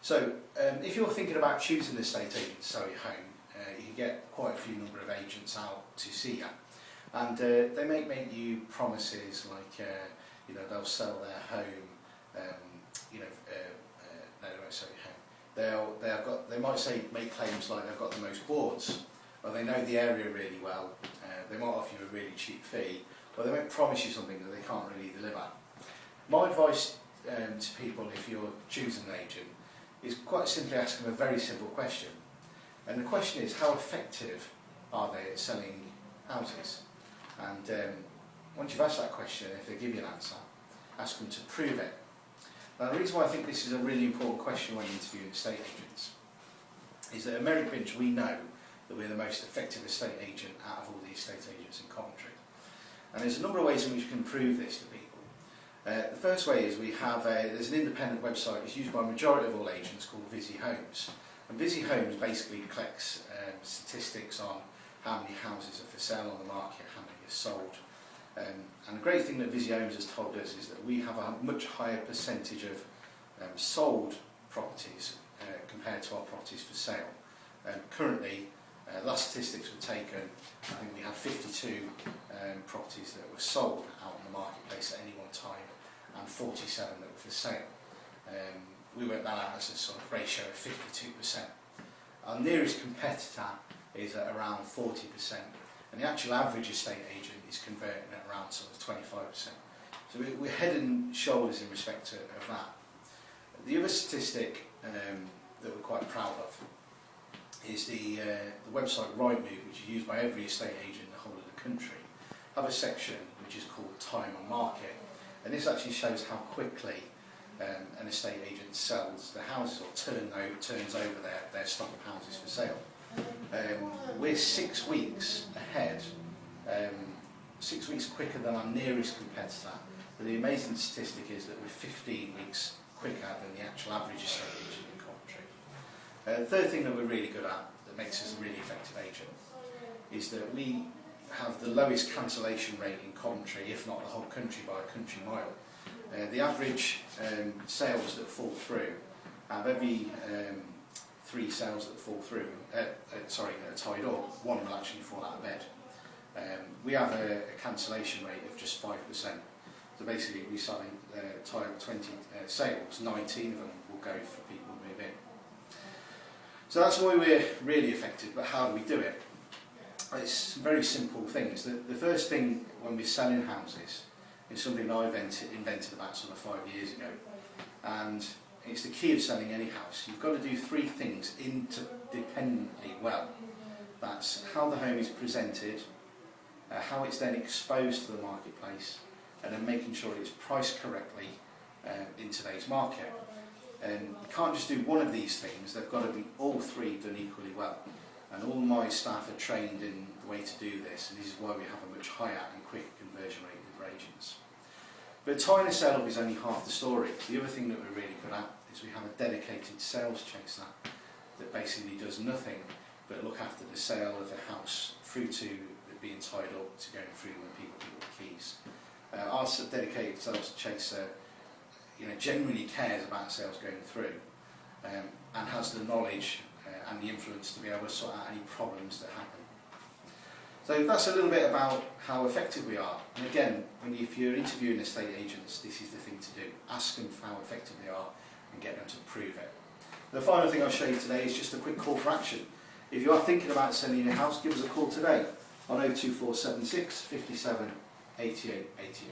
So if you're thinking about choosing an estate agent to sell your home, you can get quite a few number of agents out to see you, and they may make you promises like they'll sell their home, no, they won't sell your home. They might make claims like they've got the most boards, or they know the area really well. They might offer you a really cheap fee, but they won't promise you something that they can't really deliver. My advice to people, if you're choosing an agent, is quite simply ask them a very simple question. And the question is, how effective are they at selling houses? And once you've asked that question, if they give you an answer, ask them to prove it. Now, the reason why I think this is a really important question when interviewing estate agents is that at Merrick, Binch, we know that we're the most effective estate agent out of all the estate agents in Coventry. And there's a number of ways in which you can prove this to people. The first way is there's an independent website that's used by a majority of all agents called Visi Homes. And Visi Homes basically collects statistics on how many houses are for sale on the market, how many are sold. And the great thing that Visi Homes has told us is that we have a much higher percentage of sold properties compared to our properties for sale. Currently, last statistics were taken, I think we had 52 properties that were sold out in the marketplace at any one time, and 47 that were for sale. We worked that out as a sort of ratio of 52%. Our nearest competitor is at around 40%, and the actual average estate agent is converting at around sort of 25%. So we're head and shoulders in respect of that. The other statistic that we're quite proud of is the website Rightmove, which is used by every estate agent in the whole of the country, have a section which is called Time on Market, and this actually shows how quickly an estate agent sells the houses or turns over their stock of houses for sale. We're 6 weeks ahead, 6 weeks quicker than our nearest competitor, but the amazing statistic is that we're 15 weeks quicker than the actual average estate agent in Coventry. The third thing that we're really good at, that makes us a really effective agent, is that we have the lowest cancellation rate in Coventry, if not the whole country, by a country mile. The average sales that fall through, out of every 3 sales that fall through, that are tied up, 1 will actually fall out of bed. We have a cancellation rate of just 5%. So basically, we tie up 20 sales, 19 of them will go for people who move in. So that's why we're really effective, but how do we do it? It's very simple things. The first thing when we're selling houses is something that I invented about sort of 5 years ago, and it's the key of selling any house. You've got to do 3 things interdependently well. That's how the home is presented, how it's then exposed to the marketplace, and then making sure it's priced correctly in today's market. And you can't just do one of these things, they've got to be all 3 done equally well. And all my staff are trained in the way to do this, and this is why we have a much higher and quicker conversion rate with our agents. But tying a sale up is only half the story. The other thing that we're really good at is we have a dedicated sales chaser that basically does nothing but look after the sale of the house through to it being tied up to going through when people give the keys. Our dedicated sales chaser genuinely cares about sales going through and has the knowledge and the influence to be able to sort out any problems that happen. So that's a little bit about how effective we are. And again, if you're interviewing estate agents, this is the thing to do. Ask them how effective they are and get them to prove it. The final thing I'll show you today is just a quick call for action. If you are thinking about selling your house, give us a call today on 02476 57 88 88.